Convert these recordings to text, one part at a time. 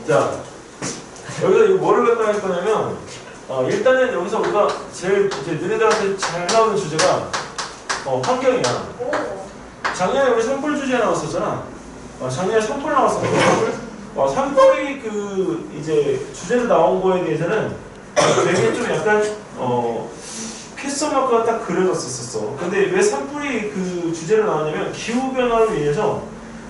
자, 여기서 이거 뭐를 갖다 할 거냐면, 일단은 여기서 우리가 제일 이제 너희들한테 잘 나오는 주제가 환경이야. 작년에 우리 산불 주제 나왔었잖아. 작년에 산불 나왔었거든. 산불이 그 이제 주제로 나온 거에 대해서는 되게 좀 약간 퀘스천 마크가 딱 그려졌었어. 근데 왜 산불이 그 주제로 나왔냐면 기후 변화를 위해서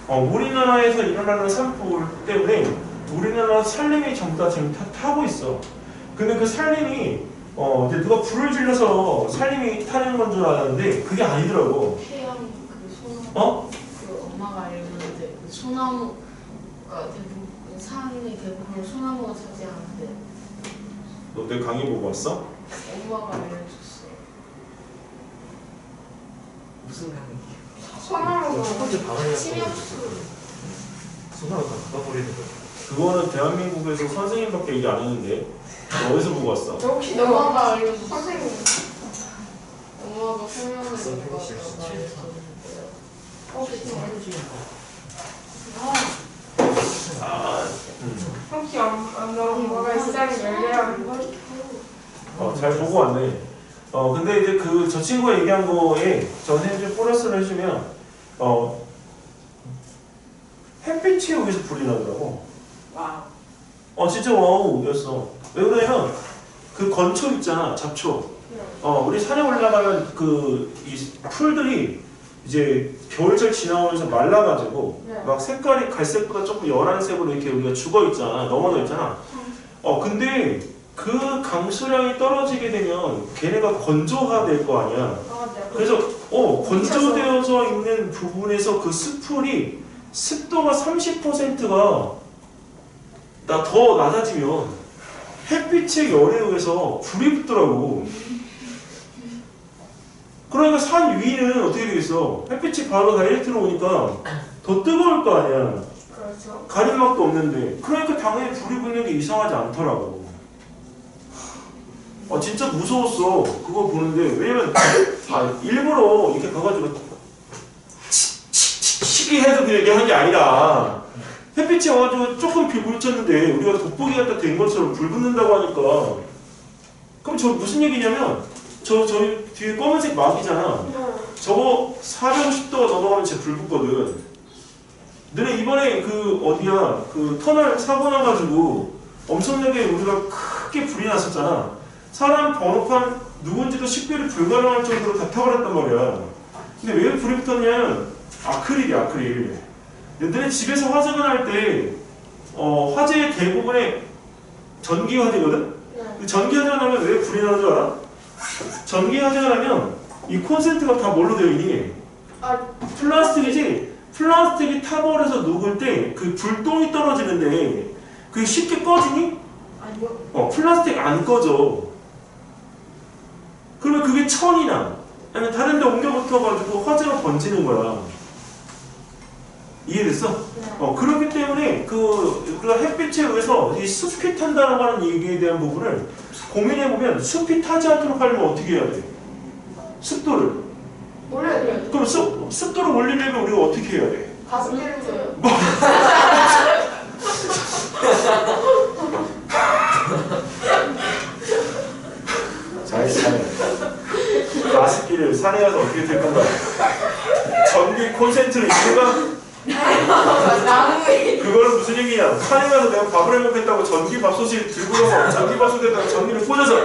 우리나라에서 일어나는 산불 때문에 우리나라 산림이 전부 다 지금 타고 있어. 근데 그 산림이 이제 누가 불을 질러서 산림이 타는 건 줄 알았는데 그게 아니더라고. 태양 그 소나무. 그 엄마가 알려줬는데 그 소나무가 대부분 산이 대부분 소나무가 차지하는데. 너 내 강의 보고 왔어? 엄마가 알려줬어. 무슨 강의? 소나무가 첫 번째 발언이었던 치명수. 소나무가 바꿔버리는 거. 그거는 대한민국에서 선생님밖에 얘기 안 했는데 너 어디서 보고 왔어? 혹시 엄마가 알려줬어. 선생님. 엄마가 설명해서 혹시 엄마가 시장에 열려라는 거? 잘 보고 왔네. 근데 이제 그 저 친구가 얘기한 거에 저 선생님 좀 플러스를 해주면 햇빛이 여기서 불이 나더라고. 와우. 진짜 와우였어. 왜 그러냐면 그 건초 있잖아, 잡초. 우리 산에 올라가면 이 풀들이 이제 겨울철 지나오면서 말라가지고 네. 막 색깔이 갈색보다 조금 연한색으로 이렇게 우리가 죽어 있잖아, 넘어져 있잖아. 근데 그 강수량이 떨어지게 되면 걔네가 건조화될 거 아니야. 그래서 건조되어서 있는 부분에서 그 숲풀이 습도가 30%가 더 낮아지면 햇빛의 열에 의해서 불이 붙더라고. 그러니까 산 위는 어떻게 되겠어? 햇빛이 바로 다이렉트 들어오니까 더 뜨거울 거 아니야. 그렇죠. 가림막도 없는데. 그러니까 당연히 불이 붙는 게 이상하지 않더라고. 진짜 무서웠어. 그거 보는데. 왜냐면 일부러 이렇게 가가지고 치기 해서 그냥 얘기한 게 아니라 햇빛이 와가지고 조금 불 붙였는데 우리가 돋보기 갖다 된 것처럼 불 붙는다고 하니까 그럼 저 무슨 얘기냐면 저희 뒤에 검은색 막이잖아. 저거 450도가 넘어가면 진짜 불 붙거든. 너네 이번에 그 터널 사고 나가지고 엄청나게 우리가 크게 불이 났었잖아. 사람 번호판 누군지도 식별이 불가능할 정도로 다 타버렸단 말이야. 근데 왜 불이 붙었냐면 아크릴이야, 아크릴. 너네 집에서 화재가 날 때 화재의 대부분의 전기 화재거든? 네. 전기 화재가 나면 왜 불이 나는 줄 알아? 전기 화재가 나면 이 콘센트가 다 뭘로 되어 있니? 플라스틱이지? 플라스틱이 타버려서 녹을 때 그 불똥이 떨어지는데 그게 쉽게 꺼지니? 아니요. 플라스틱 안 꺼져. 그러면 그게 천이나 아니면 다른 데 옮겨 붙어가지고 화재가 번지는 거야. 이해됐어? 네. 그렇기 때문에 우리가 햇빛에 의해서 이 숲이 탄다고 하는 얘기에 대한 부분을 고민해보면 숲이 타지 않도록 하려면 어떻게 해야 돼? 습도를. 올려야 돼요. 그럼 습도를 올리려면 우리가 어떻게 해야 돼? 가슴 때려줘요. 잘해. 가습기를 산에 가서 어떻게 될 건가? 전기 콘센트를 이유가? 그거는 무슨 얘기냐? 산에 가서 내가 밥을 해먹겠다고 전기 밥솥을 들고 가서 전기 밥솥에다가 전기를 꽂아서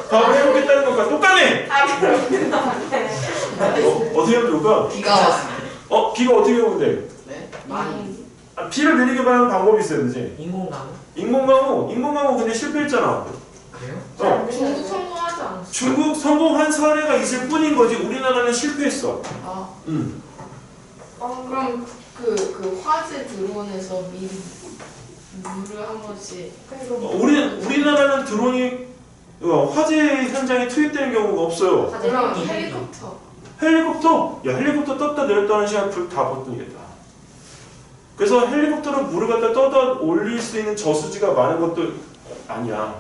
밥을 해먹겠다는 것과 똑같네! 어떻게 하면 좋을까? 비가 왔습니다. 비가 어떻게 오면 돼? 네? 많이. 비를 내리게 하는 방법이 있어야 되지. 인공강우? 인공강우 근데 실패했잖아. 그래요? 중국 성공하지 않았어. 중국 성공한 사례가 있을 뿐인 거지 우리나라는 실패했어. 그럼 그 화재 드론에서 미리 물을 한 번씩. 우리나라는 드론이 화재 현장에 투입되는 경우가 없어요. 그럼 헬리콥터. 헬리콥터? 야, 헬리콥터 떴다 내렸다 하는 시간 불 다 붙는겠다. 그래서 헬리콥터로 물을 갖다 떠다 올릴 수 있는 저수지가 많은 것도 아니야.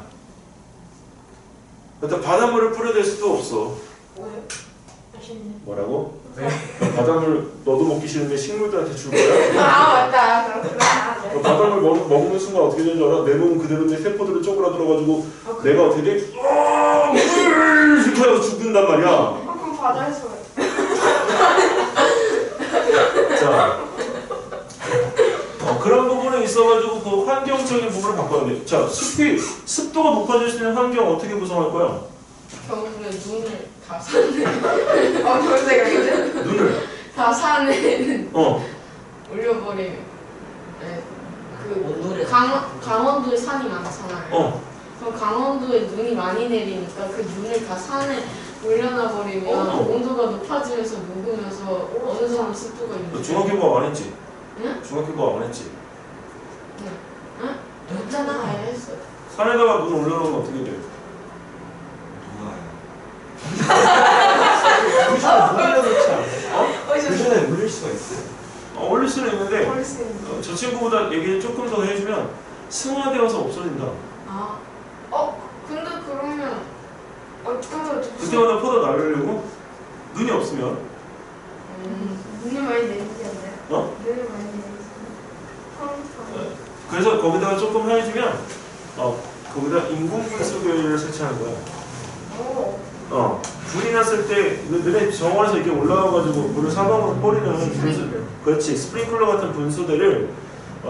일단 바닷물을 뿌려댈 수도 없어. 뭐예요? 맛있네. 뭐라고? 네. 바닷물 너도 먹기 싫은데 식물들한테 줄 거야? 아 맞다. 그렇구나. 네. 바닷물 먹는 순간 어떻게 되는 줄 알아? 내 몸은 그대로인데 세포들은 쪼그라들어가지고 내가 어떻게 돼? 물! 이렇게 하고 죽는단 말이야. 그럼 바다에서 자, 그런 부분에 있어가지고 그 환경적인 부분을 바꿔야 돼. 자, 습도가 높아질 수 있는 환경 어떻게 구성할 거야? 겨울에 눈을 다 산에 좋은 생각인데? 눈을. 다 산에 어. 올려버리면 네. 그 온돌에 강원도에 산이 많잖아요. 어. 그럼 강원도에 눈이 많이 내리니까 그 눈을 다 산에 올려놔버리면 온도가 높아지면서 녹으면서 어느 정도 습도가 너 있는. 중학교과학 안 했지? 응? 중학교과학 안 했지? 응? 했잖아. 네, 했어요. 산에다가 눈 올려놓으면 어떻게 돼? 올려놓지 않아요? 어디서 그 전에 올릴 수가 있어요. 올릴 수는 있는데 버릴 수 있는? 저 친구보다 얘기를 조금 더 해주면 승화되어서 없어진다. 아, 근데 그러면 그때마다 퍼다 날리려고 눈이 없으면 눈이 많이 내리지 않나요? 어? 눈이 많이 내리지. 그래서 거기다가 조금 해주면 거기다 인공분수교를 설치하는 거야. 오. 불이 났을 때 너네 정원에서 이렇게 올라와가지고 물을 사방으로 뿌리는 분수, 그렇지 스프링클러 같은 분수대를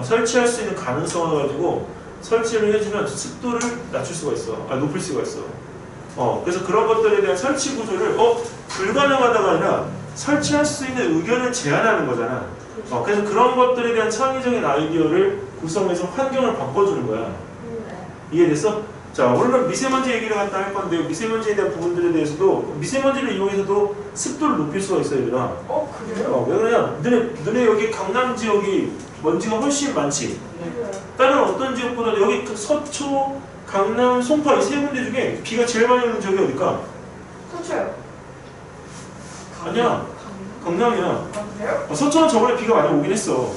설치할 수 있는 가능성을 가지고 설치를 해주면 습도를 낮출 수가 있어. 높일 수가 있어. 그래서 그런 것들에 대한 설치 구조를 불가능하다가 아니라 설치할 수 있는 의견을 제안하는 거잖아. 그래서 그런 것들에 대한 창의적인 아이디어를 구성해서 환경을 바꿔주는 거야. 이해됐어? 자, 오늘은 미세먼지 얘기를 갖다 할 건데 미세먼지에 대한 부분들에 대해서도 미세먼지를 이용해서도 습도를 높일 수가 있어요, 얘들아. 그래요? 왜 그러냐? 너네 여기 강남 지역이 먼지가 훨씬 많지. 다른 어떤 지역보다 여기 그 서초, 강남, 송파 이 세 군데 중에 비가 제일 많이 오는 지역이 어딜까? 서초요. 아니야, 강남이야. 그래요? 서초는 저번에 비가 많이 오긴 했어.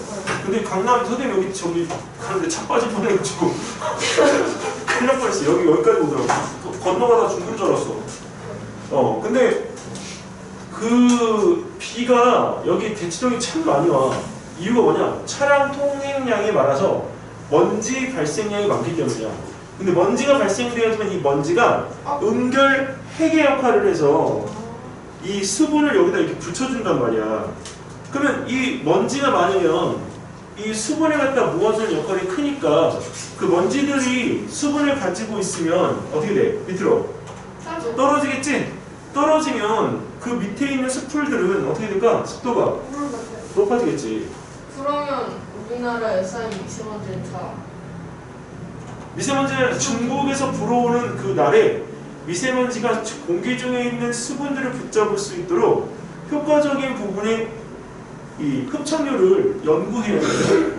근데 강남, 선생님 여기 저기 가는데 차 빠질 뻔해가지고 큰일 날 뻔했어. 여기까지 오더라고. 건너가다 죽는 줄 알았어. 근데 그 비가 여기 대치동이 참 많이 와. 이유가 뭐냐? 차량 통행량이 많아서 먼지 발생량이 많기 때문이야. 근데 먼지가 발생되어지면 이 먼지가 음결 해계 역할을 해서 이 수분을 여기다 이렇게 붙여준단 말이야. 그러면 이 먼지가 많으면 이 수분을 갖다 모아주는 역할이 크니까 그 먼지들이 수분을 가지고 있으면 어떻게 돼? 밑으로 떨어지겠지? 떨어지면 그 밑에 있는 숲풀들은 어떻게 될까? 습도가 높아지겠지. 그러면 우리나라에 쌓인 미세먼지는 다 미세먼지는 중국에서 불어오는 그 날에 미세먼지가 공기 중에 있는 수분들을 붙잡을 수 있도록 효과적인 부분의 이 흡착률을 연구해야 돼요.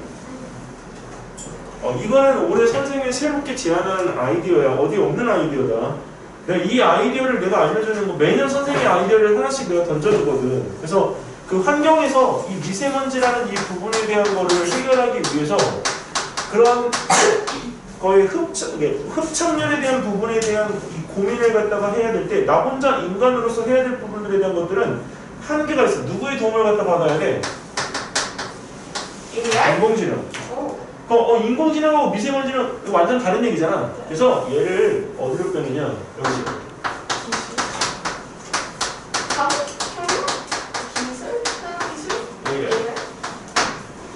이거는 올해 선생님이 새롭게 제안한 아이디어야. 어디 없는 아이디어다. 내가 이 아이디어를 내가 알려주는 거 매년 선생님의 아이디어를 하나씩 내가 던져주거든. 그래서 그 환경에서 이 미세먼지라는 이 부분에 대한 거를 해결하기 위해서 그런 거의 흡착률에 대한 부분에 대한 이 고민을 갖다가 해야 될 때 나 혼자 인간으로서 해야 될 부분들에 대한 것들은 한계가 있어. 누구의 도움을 갖다 받아야 돼? 인공지능. 인공지능하고 미세먼지는 완전 다른 얘기잖아. 그래서 얘를 어디로 빼느냐? 여기.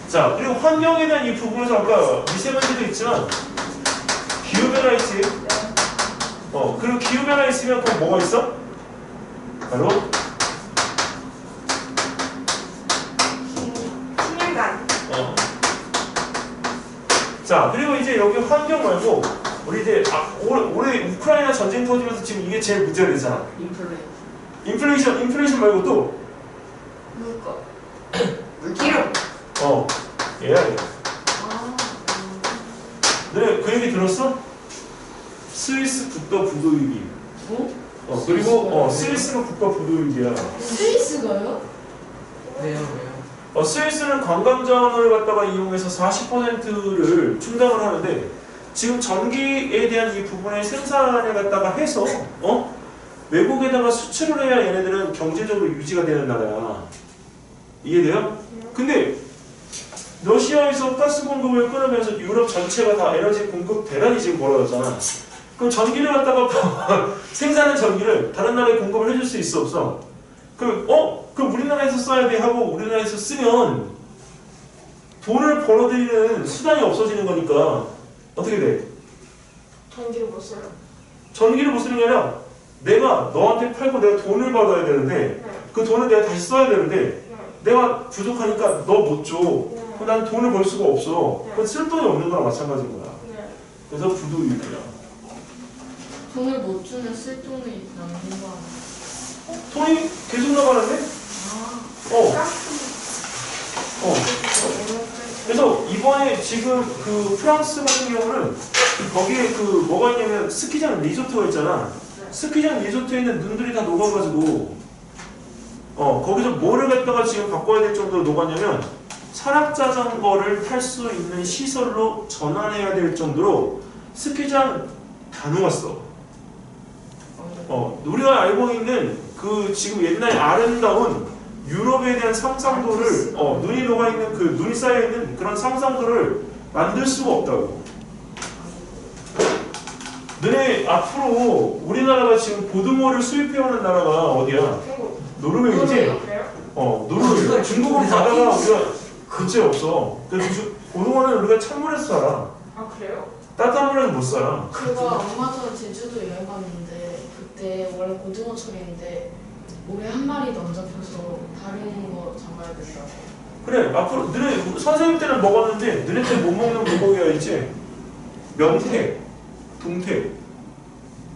자, 그리고 환경에 대한 이 부분에서 아까 미세먼지도 있지만 기후변화 있지? 그리고 기후변화 있으면 그럼 뭐가 있어? 바로 신일간. 자, 그리고 이제 여기 환경 말고 우리 이제 올해 우크라이나 전쟁 터지면서 지금 이게 제일 문제가 되잖아. 인플레이션 말고 또 물기름. 얘야. 네, 그 얘기 들었어? 스위스 국가 부도위기. 그리고 스위스가 국가 부도위기야. 스위스가요? 왜요? 스위스는 관광자원을 갖다가 이용해서 40%를 충당을 하는데 지금 전기에 대한 이 부분의 생산을 갖다가 해서 외국에다가 수출을 해야 얘네들은 경제적으로 유지가 되는 나라야. 이해돼요? 근데 러시아에서 가스 공급을 끊으면서 유럽 전체가 다 에너지 공급 대란이 지금 벌어졌잖아. 그럼 전기를 갖다가 생산한 전기를 다른 나라에 공급을 해줄 수 있어 없어? 그럼 우리나라에서 써야 돼 하고 우리나라에서 쓰면 돈을 벌어들이는 수단이 없어지는 거니까 어떻게 돼? 전기를 못 써요. 전기를 못 쓰는 게 아니라 내가 너한테 팔고 내가 돈을 받아야 되는데 네. 그 돈을 내가 다시 써야 되는데 네. 내가 부족하니까 너 못 줘. 네. 그럼 난 돈을 벌 수가 없어. 네. 그건 쓸 돈이 없는 거랑 마찬가지인 거야. 네. 그래서 부도유기야. 돈을 못 주면 쓸 돈이 남는 거 아니야? 돈이 계속 나가는데? 아, 그래서 이번에 지금 그 프랑스 같은 경우는 거기에 그 뭐가 있냐면 스키장 리조트가 있잖아. 스키장 리조트에 있는 눈들이 다 녹아가지고 거기서 뭐를 갖다가 지금 바꿔야 될 정도로 녹았냐면 산악자전거를 탈 수 있는 시설로 전환해야 될 정도로 스키장 다 녹았어. 우리가 알고 있는 그 지금 옛날 아름다운 유럽에 대한 상상도를 눈이 녹아있는 그 눈이 쌓여있는 그런 상상도를 만들 수가 없다고. 너네 앞으로 우리나라가 지금 고등어를 수입해오는 나라가 어디야? 노르웨이지? 그래요? 노르웨이. 중국은 바다가 우리가 근처에 없어. 그래서 고등어는 우리가 찬물에서 살아. 아 그래요? 따뜻한 물에서 못 살아. 제가 얼마 전에 제주도 여행 갔는데 그때 원래 고등어철인데 물에 한 마리 던져줘서 다른 거 잡아야 된다고. 그래, 앞으로 너네 선생님 때는 먹었는데 너네 때 못 먹는 물고기가 있지? 명태, 동태.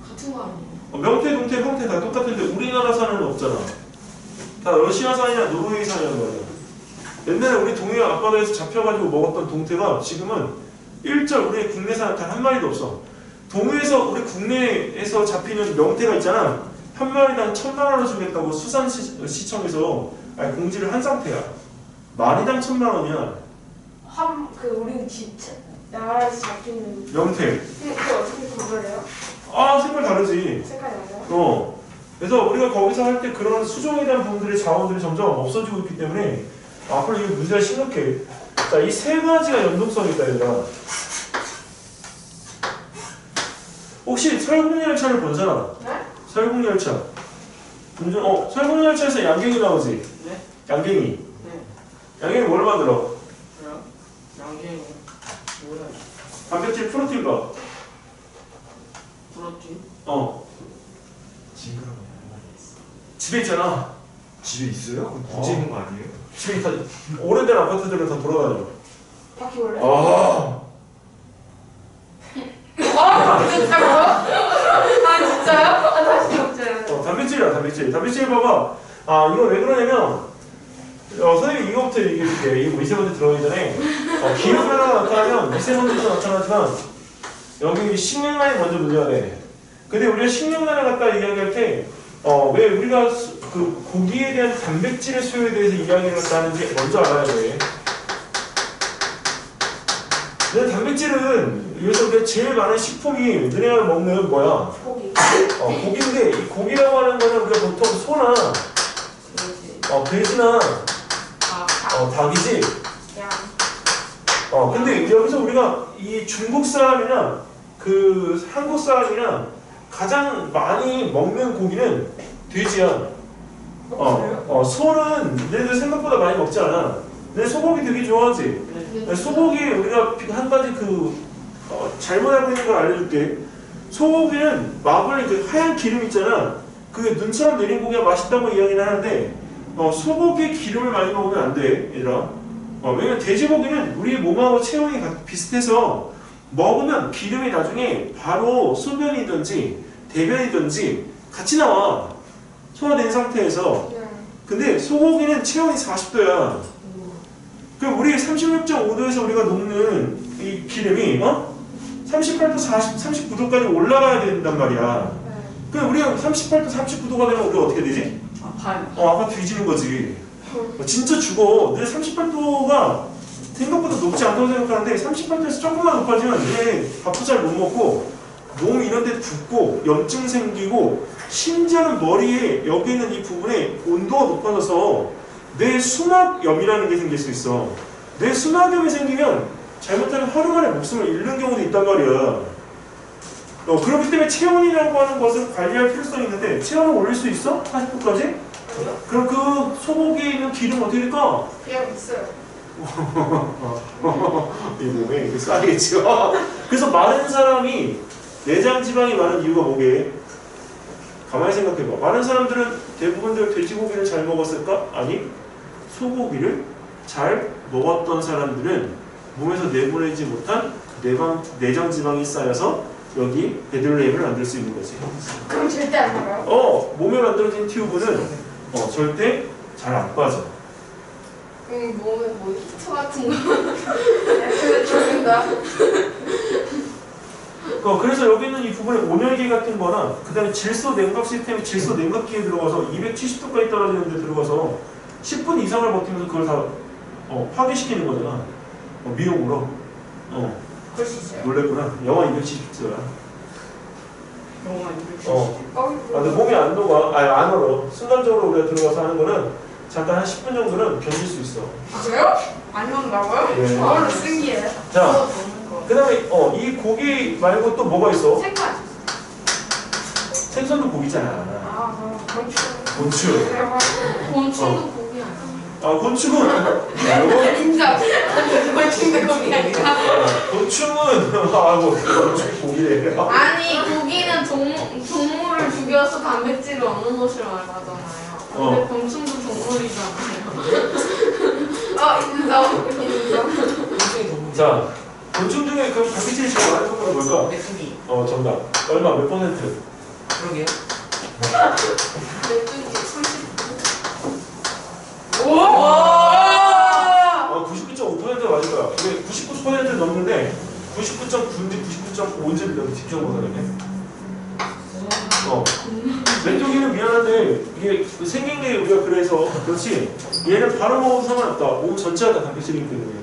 같은 거 아니에요? 명태, 동태, 황태 다 똑같은데 우리나라 산은 없잖아. 다 러시아산이나 노르웨이산이라는 거야. 옛날에 우리 동해안 앞바다에서 잡혀가지고 먹었던 동태가 지금은 일절 우리 국내산 단 한 마리도 없어. 동해에서 우리 국내에서 잡히는 명태가 있잖아. 한 마리당 1,000만 원을 주겠다고 수산시청에서 공지를 한 상태야. 마리당 1,000만 원이야. 우리 진짜 나라에서 잡히는 명태. 그거 어떻게 구별해요? 색깔 다르지. 색깔이 나요? 그래서 우리가 거기서 할 때 그런 수종에 대한 부분들의 자원들이 점점 없어지고 있기 때문에 앞으로 이게 문제가 심각해. 자, 이 세 가지가 연동성이 있다, 얘들아. 혹시 설국열차를 본 사람? 네? 설국열차. 설국열차에서 양갱이 나오지? 네? 양갱이. 네. 양갱이 뭘 만들어? 그래요? 양갱이 뭐야? 단백질 프로틴 바. 프로틴? 징그러워. 집에 있잖아. 집에 있어요? 그거 문제 있는 거 아니에요? 집에 있다. 오래된 아파트들은 다 돌아다녀. 바퀴벌레? 진짜요? 아 진짜요? 아 다시 잡자요. 단백질이야, 단백질. 단백질 봐봐. 이거 왜 그러냐면, 선생님 이거부터 얘기해줄게. 이 미세먼지 들어가기 전에, 기후 변화가 나타나면 미세먼지도 나타나지만, 여기 식량난이 먼저 문제가 돼. 근데 우리가 식량난을 갖다 이야기할 때, 왜 우리가 그 고기에 대한 단백질의 수요에 대해서 이야기를 갖다 하는지 먼저 알아야 돼. 근데 단백질은 여기서 우리가 제일 많은 식품이 너네가 먹는 뭐야? 고기. 고기인데 이 고기라고 하는 거는 우리가 보통 소나 돼지나 닭이지. 양. 근데 여기서 우리가 이 중국 사람이나 그 한국 사람이나 가장 많이 먹는 고기는 돼지야. 소는 너희들 생각보다 많이 먹지 않아. 내 소고기 되게 좋아하지. 소고기 우리가 한 가지 잘못 알고 있는 걸 알려줄게. 소고기는 마블 그 하얀 기름 있잖아. 그게 눈처럼 내린 고기가 맛있다고 이야기는 하는데 소고기 기름을 많이 먹으면 안 돼, 얘들아. 왜냐면 돼지고기는 우리 몸하고 체온이 비슷해서 먹으면 기름이 나중에 바로 소변이든지 대변이든지 같이 나와. 소화된 상태에서. 네. 근데 소고기는 체온이 40도야. 그럼 우리 36.5도에서 우리가 녹는 이 기름이 38도, 39도까지 올라가야 된단 말이야. 네. 그럼 우리가 38도, 39도가 되면 우리가 어떻게 되지? 아파요. 아파 뒤지는 거지. 진짜 죽어. 근데 38도가 생각보다 높지 않다고 생각하는데 38도에서 조금만 높아지면 얘 밥도 잘 못 먹고 몸 이런 데 붓고 염증 생기고 심지어는 머리에 여기 있는 이 부분에 온도가 높아져서 뇌 수막염이라는 게 생길 수 있어. 뇌 수막염이 생기면 잘못하면 하루 만에 목숨을 잃는 경우도 있단 말이야. 그렇기 때문에 체온이라고 하는 것을 관리할 필요성이 있는데 체온을 올릴 수 있어? 40도까지? 그럼 그 소고기에 있는 기름 어떻게 될까? 그냥 있어요. 이 몸에 이렇게 쌓이겠죠. 그래서 마른 사람이 내장 지방이 많은 이유가 뭐게? 가만히 생각해봐. 많은 사람들은 대부분들 돼지고기를 잘 먹었을까? 아니, 소고기를 잘 먹었던 사람들은 몸에서 내보내지 못한 내장 지방이 쌓여서 여기 베들레헴을 만들 수 있는 거지. 그럼 절대 안 나가요? 몸에 만들어진 튜브는 절대 잘 안 빠져. 몸에 뭐 히터 같은 거. 근데 죽는다. 그래서 여기 있는 이 부분에 온열기 같은 거나 그 다음에 질소 냉각 시스템이 질소 냉각기에 들어가서 270도까지 떨어지는 데 들어가서 10분 이상을 버티면서 그걸 다 파괴시키는 거잖아. 미용으로. 그럴 수 있어요. 놀랬구나. 영하 270도야. 영화 근데 몸이 안 녹아. 안 얼어. 순간적으로 우리가 들어가서 하는 거는 잠깐 한 10분 정도는 견딜 수 있어. 진짜요? 안 나온다고요? 네. 아, 신기해. 자, 그 다음에 이 고기 말고 또 뭐가 있어? 색깔. 생선도 고기잖아. 아, 건축. 곤충. 곤충도 고기 아니에요? 곤충은 인정. 건축도 거기 아니라. 곤충은 곤충 고기래. 아니 고기는 동물을 죽여서 단백질을 얻는 것을 말하잖아요. 근데 곤충도 동물이잖아요. 인정. 자, 곤충 중에 그럼 단백질이 제일 많은 동물은 뭘까? 메뚜기. 정답. 얼마? 몇 %? 그러게요. 메뚜기 39. 오! 99.5%가 맞을 거야. 근데 99%를 넘는데 99.9인지 99.5인지를 집중 못하겠네. 메뚜기는 미안한데 이게 생긴 게 우리가 그래서 그렇지 얘는 바로 먹어도 상관없다. 몸 전체가 다 단백질이기 때문에.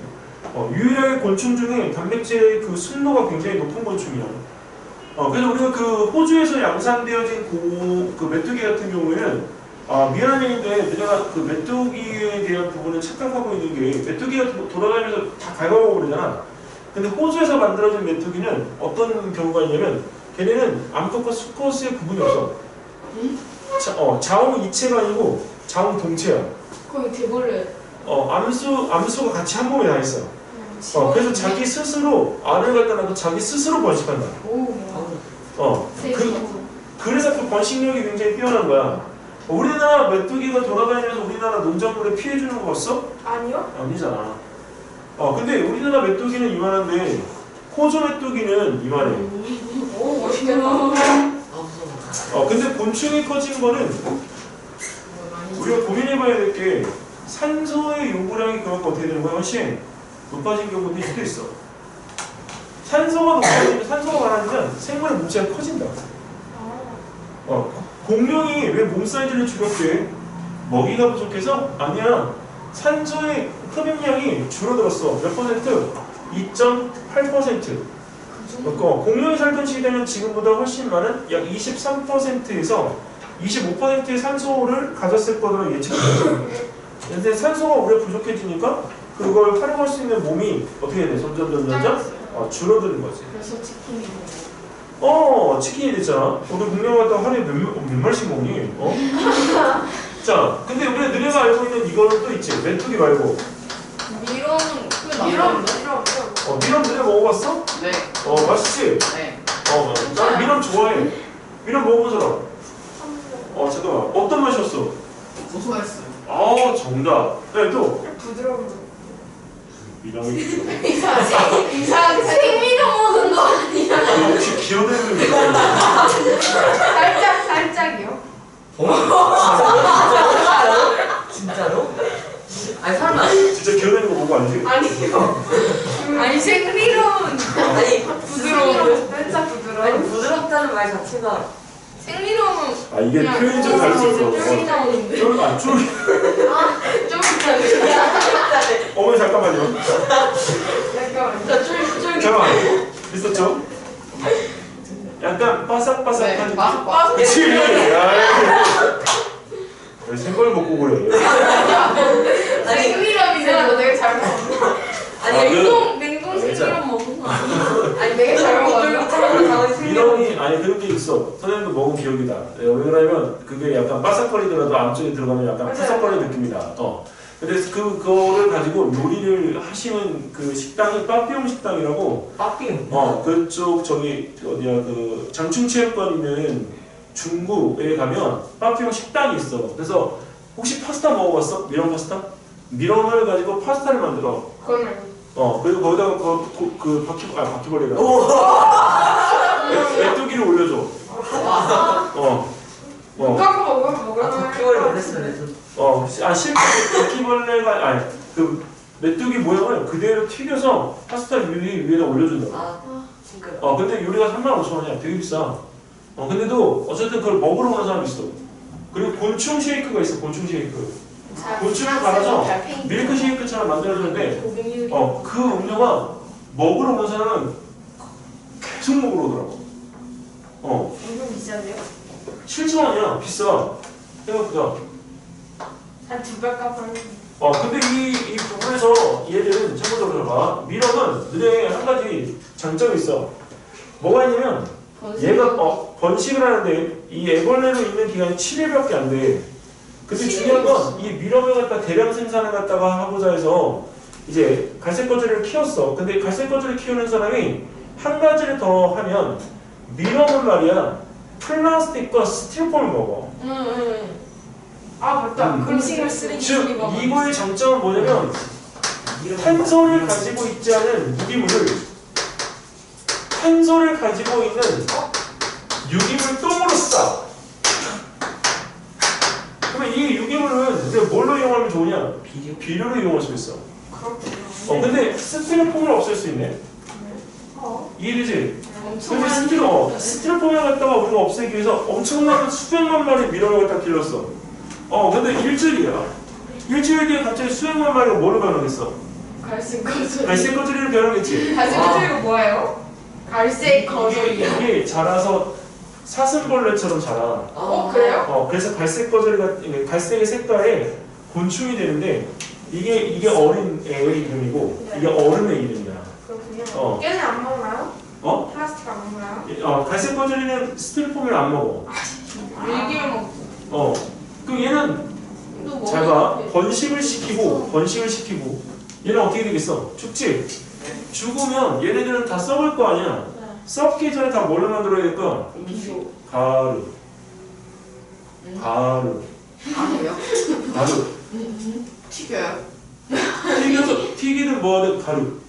유일하게 곤충 중에 단백질의 그 순도가 굉장히 높은 곤충이야. 그래서 우리가 그 호주에서 양산되어진 그 메뚜기 같은 경우에는 미안한 얘기인데 내가 그 메뚜기에 대한 부분은 착각하고 있는 게 메뚜기가 돌아다니면서 다 갉아먹고 그러잖아. 근데 호주에서 만들어진 메뚜기는 어떤 경우가 있냐면 걔네는 암컷과 수컷의 구분이 없어. 자웅 이체가 아니고 자웅 동체야. 거의 대벌레. 암수가 같이 한 몸에 다 있어. 그래서 자기 스스로 알을 갖다 놔도 자기 스스로 번식한다. 그래서 그 번식력이 굉장히 뛰어난 거야. 우리나라 메뚜기가 돌아다니면서 우리나라 농작물에 피해 주는 거 봤어? 아니요? 아니잖아. 근데 우리나라 메뚜기는 이만한데 호주 메뚜기는 이만해. 오, 멋있겠다. 근데 곤충이 커진 거는 우리가 고민해봐야 될 게 산소의 요구량이 그만큼 어떻게 되는 거야? 훨씬 높아진 경우도 있을 있어. 산소가 높아지면 산소가 많아지면 생물의 몸체가 커진다. 공룡이 왜 몸 사이즈를 줄였게? 먹이가 부족해서? 아니야. 산소의 흡입량이 줄어들었어. 몇 %? 2.8%. 공룡이 살던 시대는 지금보다 훨씬 많은 약 23%에서 25%의 산소를 가졌을 거라고 예측합니다. 근데 산소가 오래 부족해지니까 그걸 활용할 수 있는 몸이 어떻게 돼? 점점 줄어드는 거지. 그래서 치킨이 치킨이 됐잖아. 우리 공룡 갖다 하루에 몇 마리씩 먹니? 자, 근데 우리가 너네가 알고 있는 이거는 또 있지. 메뚜기 말고. 미럼 미럼 너네 먹어봤어? 네. 맛있지? 네. 난 미럼 좋아해. 미럼 먹어본 사람? 잠깐만. 어떤 맛이었어? 고소했어요. 정답. 네, 또. 부드러운 거. 미럼이 이상하게 생미럼 먹은 거 아니야? 혹시 기어대는 거? 살짝이요? 진짜로? 아니 설마. 진짜 기어대는 거 보고 알지? 아니요. 아니, 생리론. 아니 부드러운 살짝 부드러운. 아니 부드럽다는 말 자체가 생미럼은 이게 표현이 좀 다를 수 있어. 쫄이 나오는데. 쫄. 쫄 어머니 잠깐만요. 잠깐만. 잠깐만. 있었죠? 약간 바삭바삭한. 네, 바삭바삭. 그치. 왜 생걸 먹고 그래? 아니 생리럼이잖아. 내가 잘못. 아니 아, 냉동 생리럼 먹은 거 아니야? 아니 내가 잘못 먹었나? 이런이 아니 그런 게 있어. 선생님도 먹은 기억이다. 왜 그러냐면 그게 약간 바삭거리더라도 안쪽에 들어가면 약간 푸석거리는 느낌이다. 근데 그거를 가지고 요리를 하시는 그 식당이 빠삐용 식당이라고. 빠핑. 그쪽 저기 어디야 그 장충체육관 있는 중구에 가면 빠삐용 식당이 있어. 그래서 혹시 파스타 먹어봤어? 미럼 파스타? 미럼을 가지고 파스타를 만들어. 그걸 그리고 거기다가 바퀴벌레가 메뚜기를 올려줘. 깎아 먹으면 바퀴벌레 원했어요. 실제 바퀴벌레가 아니 그 메뚜기 모양을 그대로 튀겨서 파스타 위에다 올려준다. 그러니까. 근데 요리가 35,000원이야. 되게 비싸. 근데도 어쨌든 그걸 먹으러 오는 사람이 있어. 그리고 곤충 쉐이크가 있어. 곤충 쉐이크. 곤충을 갈아서 밀크 쉐이크처럼 만들어주는데 그 음료가 먹으러 오는 사람은 계속 먹으러 오더라고. 엄청 비싼데요? 7,000원이야. 비싸. 생각보다. 한 2배 값을. 근데 이 부분에서 얘들은 참고적으로 봐. 미럼은 너네 한 가지 장점이 있어. 뭐가 있냐면 얘가 번식을 하는데 이 애벌레로 있는 기간이 7일밖에 안 돼. 근데 중요한 건 이 미럼을 갖다 대량 생산을 갖다가 하고자 해서 이제 갈색거즈리를 키웠어. 근데 갈색거즈리 키우는 사람이 한 가지를 더 하면 미럼은 말이야 플라스틱과 스티로폼을 먹어. 아 맞다. 음식물 즉 쓰레기 이거의 장점은 뭐냐면 탄소를 가지고 있지 않은 탄소를 가지고 있는 유기물 똥으로 싸. 그러면 이 유기물은 우리가 뭘로 이용하면 좋으냐? 비료로 이용할 수 있어. 그렇군요. 근데 스티로폼을 없앨 수 있네. 이해되지? 엄청 근데 많이 스티로폼을 갖다가 우리가 없애기 위해서 엄청난 수백만 마리 미럼을 갖다 길렀어. 근데 일주일이야. 일주일 뒤에 갑자기 수백만 마리가 뭐로 변하겠어? 갈색 거절. 갈색 거즈리로 변하겠지. 갈색 거절이가 뭐예요? 갈색 거절이. 이게 자라서 사슴벌레처럼 자라. 그래요? 그래서 갈색 거즈리가 갈색의 색깔에 곤충이 되는데 이게 어린 애의 이름이고 이게 어른의 이름이야. 그렇군요. 깨는 안 먹나요? 플라스틱 안 먹나요? 갈색 거즈리는 스티로폼을 안 먹어. 밀기를 먹고 그 얘는 잘 봐. 번식을 시키고 얘는 어떻게 되겠어? 죽지? 죽으면 얘네들은 다 썩을 거 아니야. 썩기 전에 다 뭘로 만들어야 될까? 가루. 아니요? 가루. 튀겨요? 튀기든 뭐하든 가루.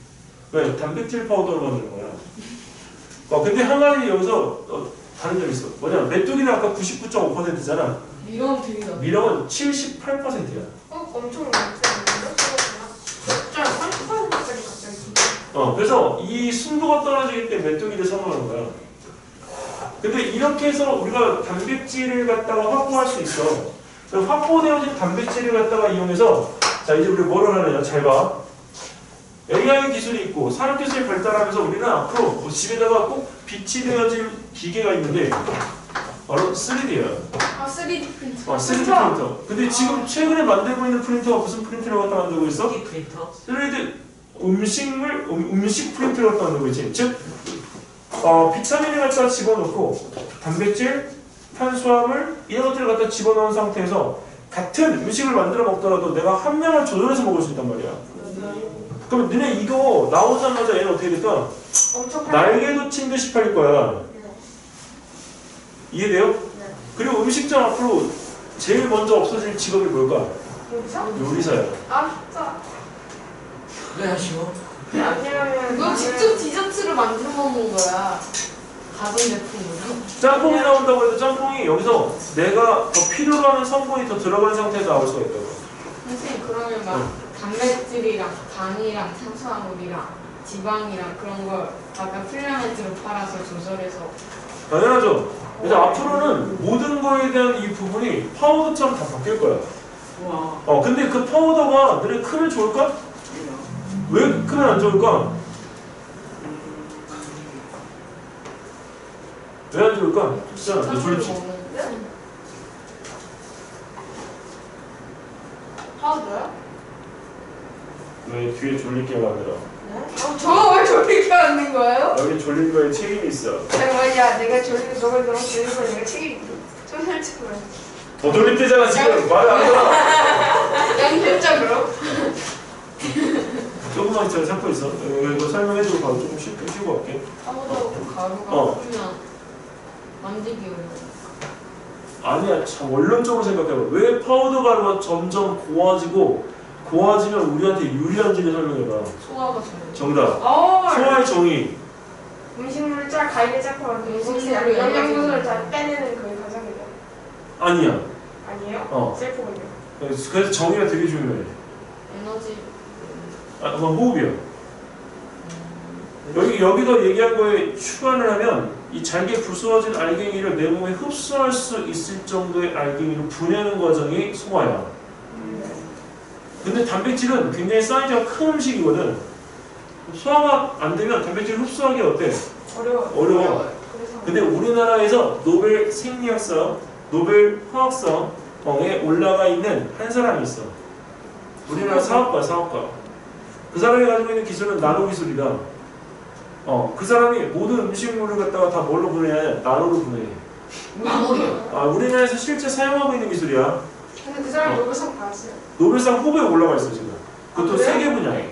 왜? 단백질 파우더를 만드는 거야. 근데 한 가지 여기서 다른 점이 있어. 뭐냐? 메뚜기는 아까 99.5%잖아. 미럼 되게 나. 미럼은 78%야. 엄청 많잖아요. 진짜 30%까지 갑자기. 그래서 이 순도가 떨어지기 때문에 메뚜기를 선호하는 거야. 근데 이렇게 해서 우리가 단백질을 갖다가 확보할 수 있어. 그럼 확보되어진 단백질을 갖다가 이용해서 자 이제 우리 뭐를 하느냐 잘 봐. AI 기술이 있고 산업기술이 발달하면서 우리는 앞으로 집에다가 꼭 빛이 되어질 기계가 있는데 바로 3D야. 3D 프린터. 3D 프린터. 근데 지금 최근에 만들고 있는 프린터가 무슨 프린터를 갖다 만들고 있어? 프린터. 3D 음식 프린터를 갖다 만들고 있지. 즉 비타민을 갖다 집어넣고 단백질, 탄수화물 이런 것들을 갖다 집어넣은 상태에서 같은 음식을 만들어 먹더라도 내가 함량을 조절해서 먹을 수 있단 말이야. 그럼 너네 이거 나오자마자 얘는 어떻게 될까? 엄청 날개 돋친 듯이 팔릴 거야. 이해돼요? 그리고 음식점 앞으로 제일 먼저 없어질 직업이 뭘까? 요리사야. 진짜. 왜 아쉬워? 아니면 너 직접 디저트를 만들어 먹는 거야. 가전제품으로. 짬뽕이 나온다고 해도 짬뽕이 여기서 내가 더 필요로 하는 성분이 더 들어간 상태에서 나올 수가 있다고. 선생님 그러면 막 단백질이랑 당이랑 탄수화물이랑 지방이랑 그런 걸 아까 필라멘트로 팔아서 조절해서. 당연하죠. 그래서 앞으로는 모든 거에 대한 이 부분이 파우더처럼 다 바뀔 거야. 우와. 근데 그 파우더가 너네 크면 좋을까? 왜 크면 안 좋을까? 왜 안 좋을까? 진짜 너 졸립지? 파우더요? 왜 뒤에 졸리게 만들어? 저거 왜 졸리게 하는 거예요? 여기 졸린 거에 책임이 있어. 잠깐만야, 내가 졸리고 너가 너무 졸린 거 내가 책임 좀 솔직히 말해. 더 졸립대잖아 지금. 말을 안 들어. 양심적으로. 조금만 있잖아 잡고 있어. 이거 설명해주고 바로 조금 쉬고 갈게. 파우더 가루가 어. 뿌리면 만들기 어려워. 아니야, 참 원론적으로 생각해봐. 왜 파우더 가루가 점점 고와지면 우리한테 유리한지를 설명해봐. 소화가 잘. 정답. 어. 소화의 정의. 음식물을 쫙 갈게 짝고 음식물을 영양분을 다 빼내는 그 과정이죠. 아니야. 아니에요? 셀프군요. 그래서 정의가 되게 중요해. 에너지. 그건 호흡이야. 여기서 얘기한 거에 추가를 하면 이 잘게 부수어진 알갱이를 내 몸에 흡수할 수 있을 정도의 알갱이로 분해하는 과정이 소화야. 근데 단백질은 굉장히 사이즈가 큰 음식이거든. 소화가 안 되면 단백질 흡수하기 어때? 어려워. 그래서 근데 우리나라에서 노벨 생리학상, 노벨 화학상에 올라가 있는 한 사람이 있어. 우리나라 사업가. 그 사람이 가지고 있는 기술은 나노 기술이다. 그 사람이 모든 음식물을 갖다가 다 뭘로 분해해? 나노로 분해해. 나노요. 우리나라에서 실제 사용하고 있는 기술이야. 근데 그 사람이 노벨상 받았어요. 노벨상 후보에 올라가 있어 지금. 그것도 그래요? 세계 분야에.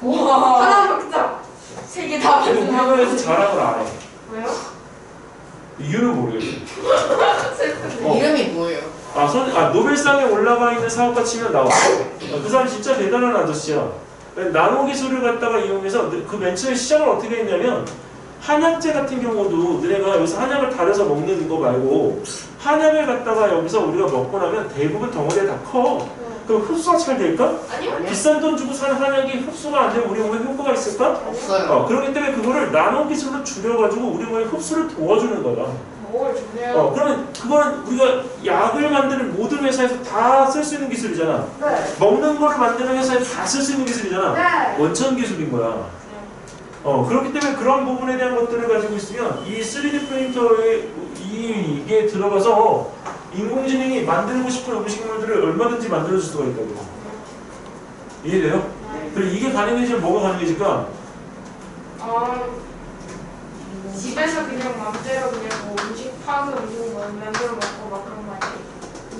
하나 박자. 세 개 다 근데 받은 우리나라에서 자랑을 안 해. 왜요? 이유는 모르겠어. 슬픈데. 이름이 뭐예요? 노벨상에 올라가 있는 사업가 치면 나와. 그 사람 진짜 대단한 아저씨야. 나노 기술을 갖다가 이용해서 그 맨 처음에 시작을 어떻게 했냐면 한약재 같은 경우도 너네가 여기서 한약을 달여서 먹는 거 말고 한약을 갖다가 여기서 우리가 먹고 나면 대부분 덩어리가 다 커. 그럼 흡수가 잘 될까? 아니요? 비싼 돈 주고 사는 한약이 흡수가 안 되면 우리 몸에 효과가 있을까? 없어요. 그렇기 때문에 그거를 나노 기술로 줄여가지고 우리 몸에 흡수를 도와주는 거다. 뭘 좋네요. 그러면 그건 우리가 약을 만드는 모든 회사에서 다 쓸 수 있는 기술이잖아. 네. 먹는 거를 만드는 회사에 다 쓸 수 있는 기술이잖아. 네. 원천 기술인 거야. 그렇기 때문에 그런 부분에 대한 것들을 가지고 있으면 이 3D 프린터에 이게 들어가서 인공지능이 만들고 싶은 음식물들을 얼마든지 만들어줄 수가 있다고. 이해돼요? 그리고 이게 가능해지면 뭐가 가능해질까? 집에서 그냥 맘대로 그냥 뭐 음식 파서 음식 뭐 만들어 먹고 막 그런 거 아니에요?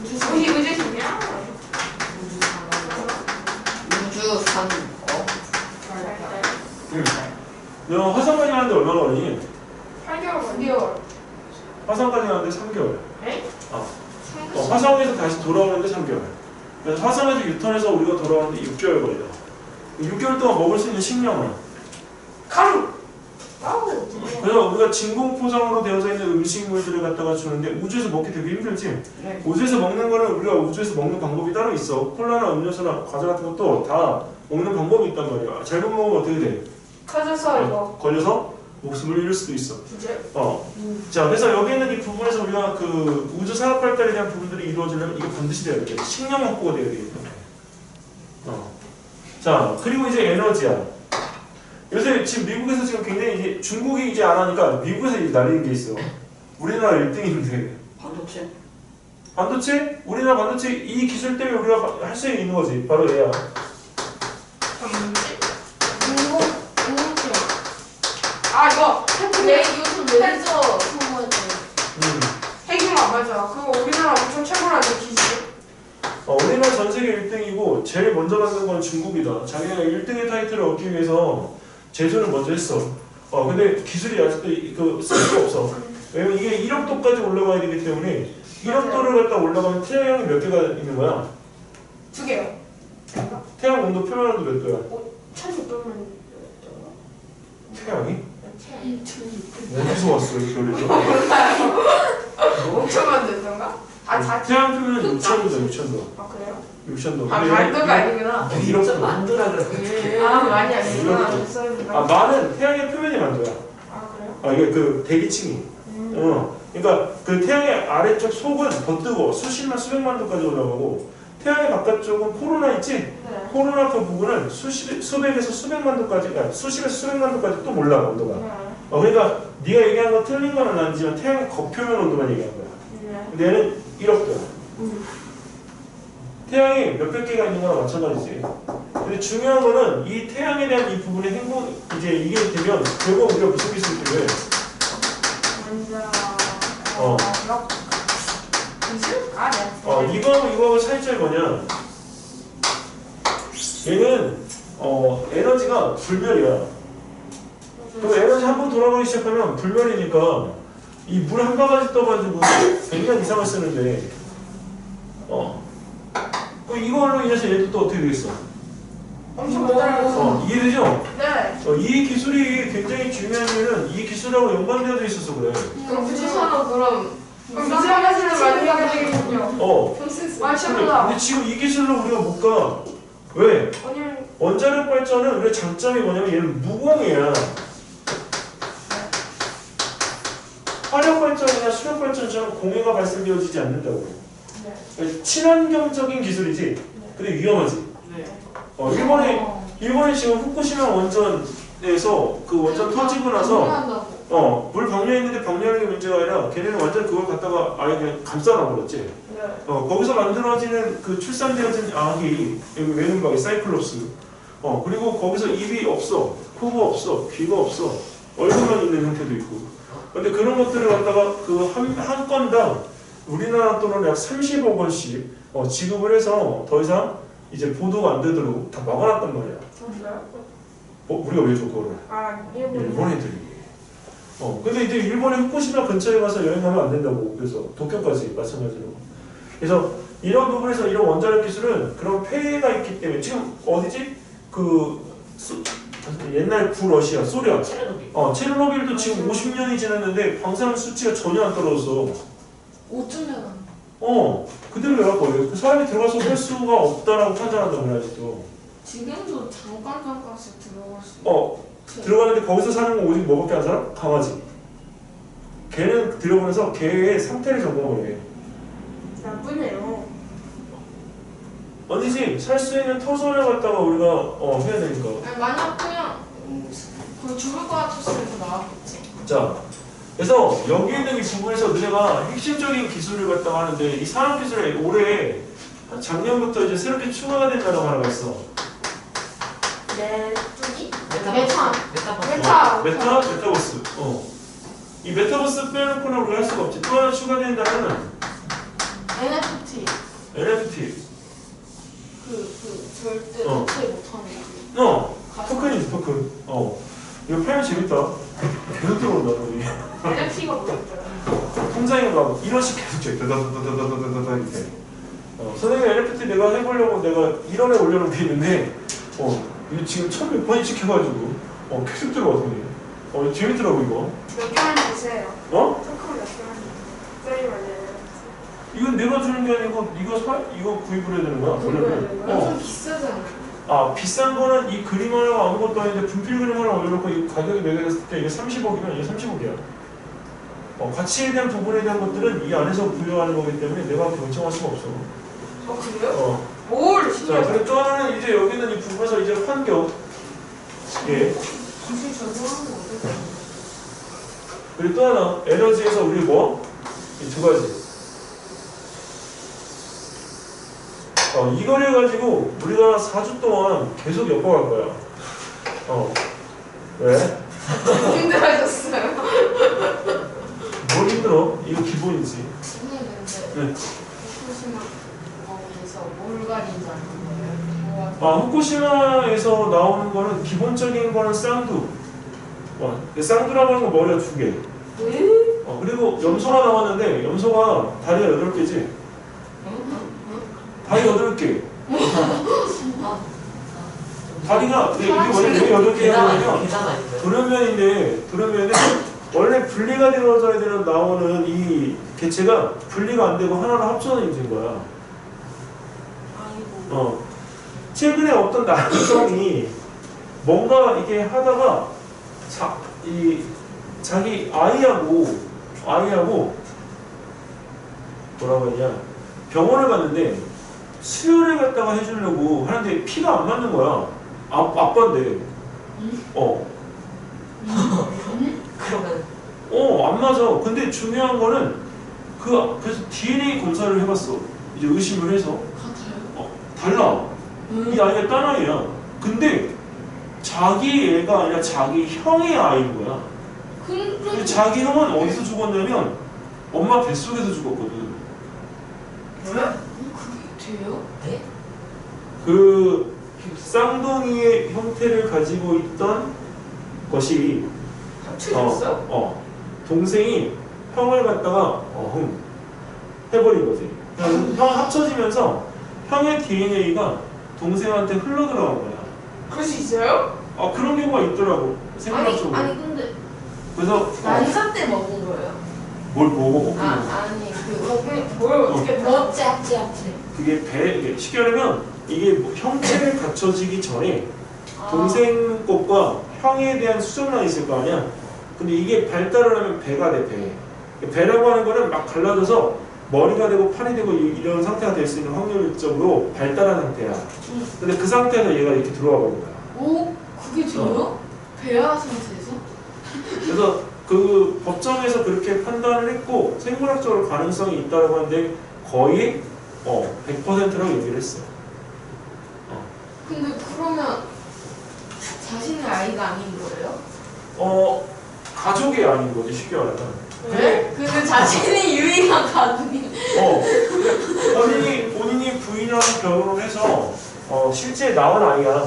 우주선이야? 우주산. 너 화성까지 가는데 얼마나 걸리니? 8개월, 9개월. 화성까지 가는데 3개월. 에? 화성에서 다시 돌아오는데 3개월. 그래서 화성에서 유턴해서 우리가 돌아오는데 6개월 걸려. 6개월 동안 먹을 수 있는 식량은? 가루! 아우. 그래서 우리가 진공포장으로 되어져 있는 음식물들을 갖다가 주는데 우주에서 먹기 되게 힘들지? 네. 우주에서 먹는 거는 우리가 우주에서 먹는 방법이 따로 있어. 콜라나 음료수나 과자 같은 것도 다 먹는 방법이 있단 말이야. 잘못 먹으면 어떻게 돼? 커져서 이거. 걸려서 목숨을 잃을 수도 있어. 진짜요? 자, 그래서 여기 있는 이 부분에서 우리가 그 우주 산업 발달에 대한 부분들이 이루어지려면 이거 반드시 돼야 돼. 식량 확보가 돼야 되기 때문에. 자, 그리고 이제 에너지야. 요새 지금 미국에서 지금 굉장히 이제 중국이 이제 안 하니까 미국에서 이제 날리는 게 있어. 우리나라 1등인데. 반도체? 반도체? 우리나라 반도체 이 기술 때문에 우리가 할 수 있는 거지. 바로 얘야. 이거 요즘 레이저 소모했잖아요. 핵이만 맞아. 그거 우리나라 엄청 최고라는 기지. 우리나라 전 세계 1등이고 제일 먼저 만든 건 중국이다. 자기가 1등의 타이틀을 얻기 위해서 제조를 먼저 했어. 근데 기술이 아직도 쓸 수가 없어. 왜냐면 이게 1억도까지 올라가야 되기 때문에 1억도를 갖다 올라가면 태양이 몇 개가 있는 거야? 2개요. 태양 온도 표면 온도 몇 도야? 1600만. 태양이? 어디서 왔어 이 별이죠? 엄청 만든던가? 태양 표면은 6,000도다 6,000도. 그래요? 6,000도. 만도가 아니구나. 이렇게 만두라 그래. 많이 아니구나. 만은 태양의 표면이 만도야. 그래요? 이게 그 대기층이. 그러니까 그 태양의 아래쪽 속은 더 뜨거 수십만 수백만 도까지 올라가고 태양의 바깥쪽은 코로나 있지? 네. 코로나 그 부분은 수백에서 수백만 도까지, 아니, 수십에서 수백만 도까지 또 몰라, 온도가. 네. 그러니까 네가 얘기한 건 틀린 건 아니지만 태양의 겉표면 온도만 얘기한 거야. 네. 근데 얘는 1억 도야. 태양이 몇백 개가 있는 거랑 마찬가지지. 근데 중요한 거는 이 태양에 대한 이 부분의 행동, 이제 이게 되면 결국 우리가 무슨 기술을 돼? 먼저 어. 기술? 아, 네. 이거하고 차이점이 뭐냐? 얘는 에너지가 불멸이야. 그럼 에너지 한 번 돌아가기 시작하면 불멸이니까 이 물 한 바가지 떠가지고 100년 이상을 쓰는데 이걸로 인해서 얘도 또 어떻게 되겠어? 엄청 모자라서. 이해되죠? 네. 이 기술이 굉장히 중요한 이유는 이 기술하고 연관되어 있어서 그래. 그럼 부지선은 그럼 그럼 미세먼지를 많이 하게 되겠군요. 평생 맞습니다. 근데 지금 이 기술로 우리가 못 가. 왜? 왜냐면 원자력 발전은 우리의 장점이 뭐냐면 얘는 무공해야. 화력 발전이나 수력 발전처럼 공해가 발생되어지지 않는다고. 네. 친환경적인 기술이지. 근데 위험하지. 일본이 지금 후쿠시마 원전에서 그 원전 터지고 나서 물 방류했는데 방류하는 게 문제가 아니라 걔네는 완전 그걸 갖다가 아예 그냥 감싸놔버렸지. 네. 거기서 만들어지는 그 출산되어진 아기, 여기 외눈박이 사이클롭스. 그리고 거기서 입이 없어, 코가 없어, 귀가 없어, 얼굴만 있는 형태도 있고. 근데 그런 것들을 갖다가 그 한 건당 우리나라 돈으로 약 30억 원씩 지급을 해서 더 이상 이제 보도가 안 되도록 다 막아놨단 말이야. 우리가 왜 줘 그거를? 아, 일본. 일본 애들이. 근데 이제 일본의 후쿠시마 근처에 가서 여행하면 안 된다고. 그래서 도쿄까지 마찬가지로. 그래서 이런 부분에서 이런 원자력 기술은 그런 폐해가 있기 때문에 지금 어디지? 옛날 구러시아, 소련. 체르노빌도 지금 50년이 지났는데 방사능 수치가 전혀 안 떨어졌어. 5년 그대로 내려갈 거예요. 그 사람이 들어가서 할 수가 없다라고 판단한다고 그래, 아직도. 지금도 잠깐씩 들어갈 수 들어가는데 거기서 사는 건 오직 뭐밖에 안 살아? 강아지. 걔는 들어보면서 걔의 상태를 점검을 해. 나쁘네요. 아니지, 살 수 있는 토소를 갖다가 우리가 해야 되니까. 아니, 만약 그냥 그 죽을 것 같았으면 더 나았겠지. 자, 그래서 여기 있는 이 부분에서 너네가 핵심적인 기술을 갖다가 하는데 이 산업기술에 올해 작년부터 이제 새롭게 추가가 된 단어가 하나가 있어. 메뚜기? 메타버스. 이 메타버스 빼놓고는 우리가 할 수가 없지. 또 하나 추가된 단어는 NFT. 절대 어. 대체 못하는 토큰이지, 토큰. 이거 팔면 재밌다. 계속 들어온다, 우리. NFT가 뭐였더라? 통장에 막 1원씩 계속 줘. 다다다다다다다다 이렇게. 선생님 NFT 내가 해보려고 내가 1원에 올려놓은 게 있는데, 이거 지금 1,100 번씩 해가지고, 계속 들어와, 선생님. 재밌더라고, 이거. 몇 개만 주세요. 토큰 몇 개만 주세요. 이건 내가 주는 게 아니고, 이거 구입을 해야 되는 거야. 원래는. 엄청 비싸잖아. 비싼 거는 이 그림 하나가 아무것도 아닌데 분필 그림 하나 올려놓고 이 가격이 매겨졌을 때 이게 30억이면 이게 30억이야. 가치에 대한 부분에 대한 것들은 이 안에서 부여하는 거기 때문에 내가 결정할 수가 없어. 그래요? 뭘 자, 신기하다. 그리고 또 하나는 이제 여기는 이 부분에서 이제 환경. 예. 기술 적용하는 거 어떨까? 그리고 또 하나, 에너지에서 우리 뭐? 이 두 가지. 이걸 해가지고 우리가 4주 동안 계속 엮어갈 거야. 왜? 힘들어졌어요. 뭘 힘들어? 이거 기본이지. 선생님 네. 근데 후쿠시마 거기에서 뭘 가린지 아는 거예요? 후쿠시마에서 나오는 거는 기본적인 거는 쌍두. 쌍두라고 하는 건 머리가 2개. 그리고 염소가 나왔는데 염소가 다리가 8개지. 다리 8개. 다리가 이게 원래 왜 8개냐면 돌연변인데 원래 분리가 되어져야 되는 나오는 이 개체가 분리가 안 되고 하나로 합쳐져 있는 거야. 최근에 어떤 남성이 뭔가 이게 하다가 자기 아이하고 뭐라고 하냐 병원을 갔는데 수혈을 갖다가 해주려고 하는데 피가 안 맞는 거야. 아빠인데. 그러면 안 맞아. 근데 중요한 거는 그래서 DNA 검사를 해봤어. 이제 의심을 해서. 같아요? 달라. 이 아이가 딴 아이야. 근데 자기 애가 아니라 자기 형의 아이인 거야. 근데 자기 형은 어디서 죽었냐면 엄마 뱃속에서 죽었거든. 왜? 그게 돼요? 네? 그 쌍둥이의 형태를 가지고 있던 것이 합쳐졌어? 동생이 형을 갖다가 해버린 거지. 형 합쳐지면서 형의 DNA가 동생한테 흘러 들어간 거야. 그럴 수 있어요? 그런 경우가 있더라고. 생물학적으로. 아니 근데 그래서 난사 때 먹은 거예요? 뭘 먹어? 아니 뭘 어떻게 뭐 짭짭짭. 그게 이게 쉽게 말하면 이게 뭐 형체를 갖춰지기 전에 동생 것과 형에 대한 수정란이 있을 거 아니야. 근데 이게 발달을 하면 배가 돼, 배. 배라고 하는 거는 막 갈라져서 머리가 되고 팔이 되고 이런 상태가 될 수 있는 확률적으로 발달한 상태야. 근데 그 상태에서 얘가 이렇게 들어와 버린 거야. 오? 그게 돼요? 배아 상태에서? 그래서 그 법정에서 그렇게 판단을 했고 생물학적으로 가능성이 있다고 하는데 거의 100%라고 얘기를 했어. 근데 그러면 자신의 아이가 아닌 거예요? 가족이 아닌 거지 쉽게 말하면. 왜? 근데 자신이 유일한 가족이. 본인이 부인하고 결혼을 해서 실제 낳은 아이야.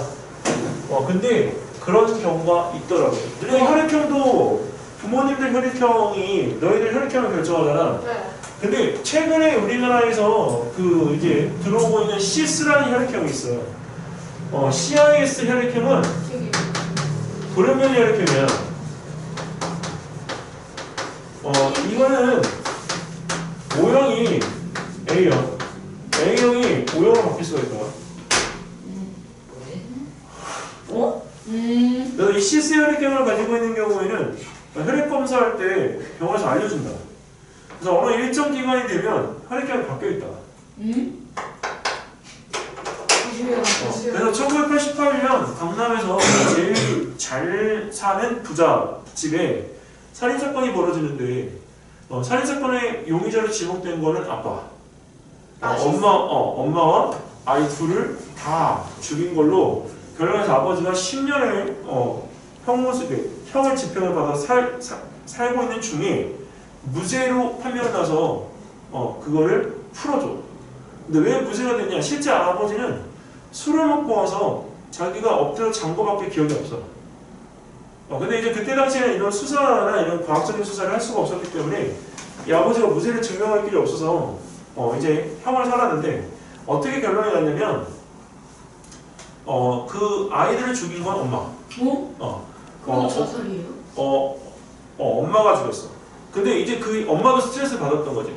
근데 그런 경우가 있더라고요. 너희 혈액형도 부모님들 혈액형이 너희들 혈액형을 결정하잖아. 네. 근데 최근에 우리나라에서 그 이제 들어오고 있는 시스라는 혈액형이 있어요. CIS 혈액형은 저기 돌연변이 혈액형이야. 이거는 O형이 A형, A형이 O형으로 바뀔 수가 있다. 그래서 이 시스 혈액형을 가지고 있는 경우에는 혈액 검사할 때 병원에서 알려준다. 그래서 어느 일정 기간이 되면 혈액형이 바뀌어 있다. 그래서 1988년 강남에서 제일 잘 사는 부자 집에 살인사건이 벌어지는데 살인사건의 용의자로 지목된 거는 아빠. 엄마와 아이 둘을 다 죽인 걸로 결론에서 아버지가 10년의 형을 집행을 받아 살고 있는 중에 무죄로 판명을 나서 그거를 풀어줘. 근데 왜 무죄가 됐냐? 실제 아버지는 술을 먹고 와서 자기가 엎드려 잔 거밖에 기억이 없어. 근데 이제 그때 당시에는 이런 수사나 이런 과학적인 수사를 할 수가 없었기 때문에 이 아버지가 무죄를 증명할 길이 없어서 이제 형을 살았는데 어떻게 결론이 났냐면 그 아이들을 죽인 건 엄마. 그건 자살이에요? 엄마가 죽였어. 근데 이제 그 엄마도 스트레스를 받았던 거지.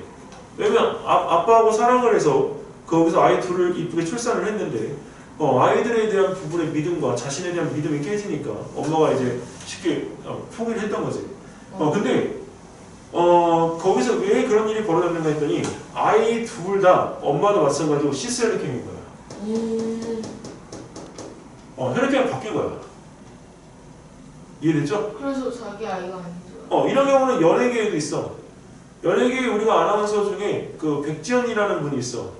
왜냐면 아빠하고 사랑을 해서 거기서 아이 둘을 이쁘게 출산을 했는데 아이들에 대한 부분의 믿음과 자신에 대한 믿음이 깨지니까 엄마가 이제 쉽게 포기를 했던 거지. 근데 거기서 왜 그런 일이 벌어졌는가 했더니 아이 둘 다 엄마도 마찬가지고 시스 혈액형인 거야. 혈액형이 바뀐 거야. 이해됐죠? 그래서 자기 아이가 아니죠. 이런 경우는 연예계에도 있어. 연예계에 우리가 아나운서 중에 그 백지연이라는 분이 있어.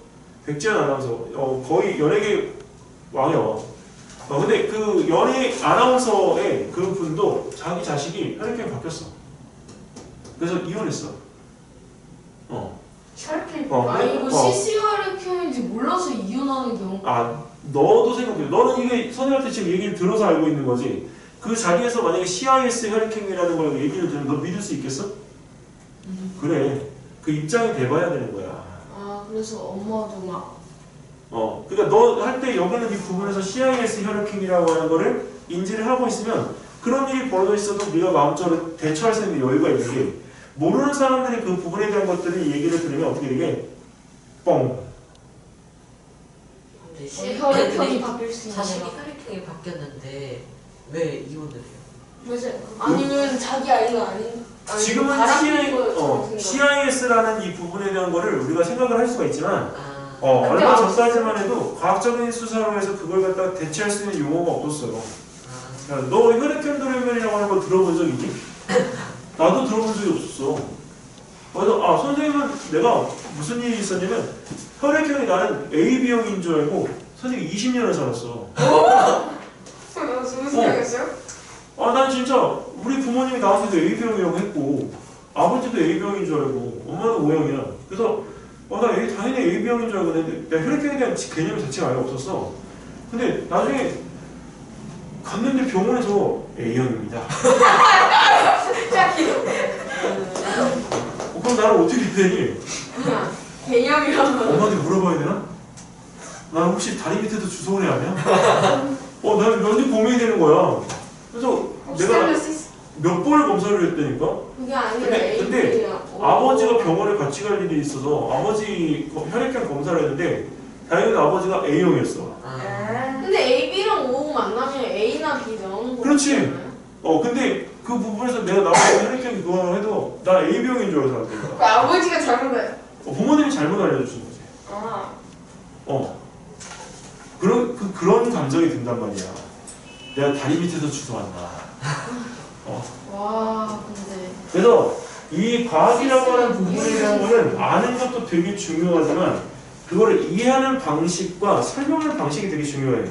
백지연 아나운서. 거의 연예계 왕이야. 근데 그 연예 아나운서의 그 분도 자기 자식이 혈액형이 바뀌었어. 그래서 이혼했어. 혈액형. 이거 CC혈액형인지 몰라서 이혼하는 경우. 너도 생각해. 너는 이게 선생님한테 지금 얘기를 들어서 알고 있는 거지. 그 자리에서 만약에 CIS 혈액형이라는 걸 얘기를 들으면 너 믿을 수 있겠어? 그래. 그 입장이 돼봐야 되는 거야. 그래서 엄마도 막. 그러니까 너 할 때 여기는 이 부분에서 CIS 혈액형이라고 하는 거를 인지를 하고 있으면 그런 일이 벌어져 있어도 네가 마음적으로 대처할 수 있는 여유가 있는 게 모르는 사람들이 그 부분에 대한 것들을 얘기를 들으면 어떻게 되게 뻥. 혈액형이 바뀔 수 있는. 자식이 혈액형이 바뀌었는데 왜 이혼을 해요? 아니면 자기 아이가 아닌. 지금은 CIS라는 이 부분에 대한 거를 우리가 생각을 할 수가 있지만 얼마 전까지만 해도 과학적인 수사로 해서 그걸 갖다가 대체할 수 있는 용어가 없었어요. 야, 너 혈액형 돌연변이라고 하는 거 들어본 적 있니? 나도 들어본 적이 없었어. 그래서 선생님은 내가 무슨 일이 있었냐면 혈액형이 나는 AB형인 줄 알고 선생님이 20년을 살았어. 무슨 생각했어요? 난 진짜 우리 부모님이 나한테도 AB형이라고 했고 아버지도 AB형인 줄 알고 엄마는 O형이야. 그래서 나 당연히 AB형인 줄 알고 했는데 야, 혈액형에 대한 개념 자체가 아예 없었어. 근데 나중에 갔는데 병원에서 A형입니다. 그럼 나는 어떻게 해야 되니? 개념이라고. 엄마한테 물어봐야 되나? 나 혹시 다리 밑에도 주소원이 아니야? 나는 완전 고민이 되는 거야. 그래서 내가 몇 번을 검사를 했다니까? 그게 아니라 근데 아버지가 병원에 같이 갈 일이 있어서 아버지 혈액형 검사를 했는데 다행히 아버지가 A형이었어. 근데 AB랑 O 만나면 A나 B 나오는 거 그렇지. 근데 그 부분에서 내가 나보고 혈액형이 그거를 해도 나 AB형인 줄 알아서 안 그 아버지가 잘못해. 부모님이 잘못 알려주신 거지. 그런 감정이 든단 말이야. 내가 다리 밑에서 주워왔나. 와 근데 그래서 이 과학이라고 하는 부분에 대한 거는 아는 것도 되게 중요하지만 그거를 이해하는 방식과 설명하는 방식이 되게 중요해.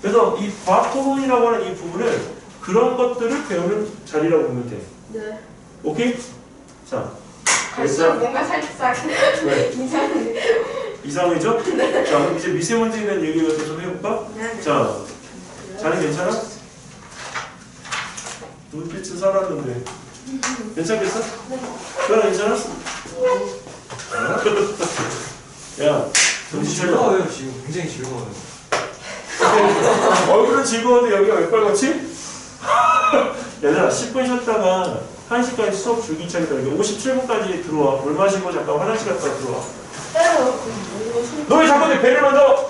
그래서 이 과학 토론이라고 하는 이 부분을 그런 것들을 배우는 자리라고 보면 돼. 네. 오케이? 자, 갈수록 뭔가 살짝 왜? 이상해. 이상이죠? 자, 그럼 이제 미세먼지에 대한 얘기를 좀 해볼까? 네. 자, 자네 괜찮아? 눈빛은 살았는데 괜찮겠어? 그래 괜찮아? 야, 정신 차려. 즐거워요 지금 굉장히 즐거워요. 얼굴은 즐거운데 여기가 왜 빨갛지? 얘들아 10분 쉬었다가 1시까지 수업 줄기차기다. 57분까지 들어와. 물 마시고 잠깐 화장실 갔다 들어와. 너 왜 자꾸 내 배를 만져?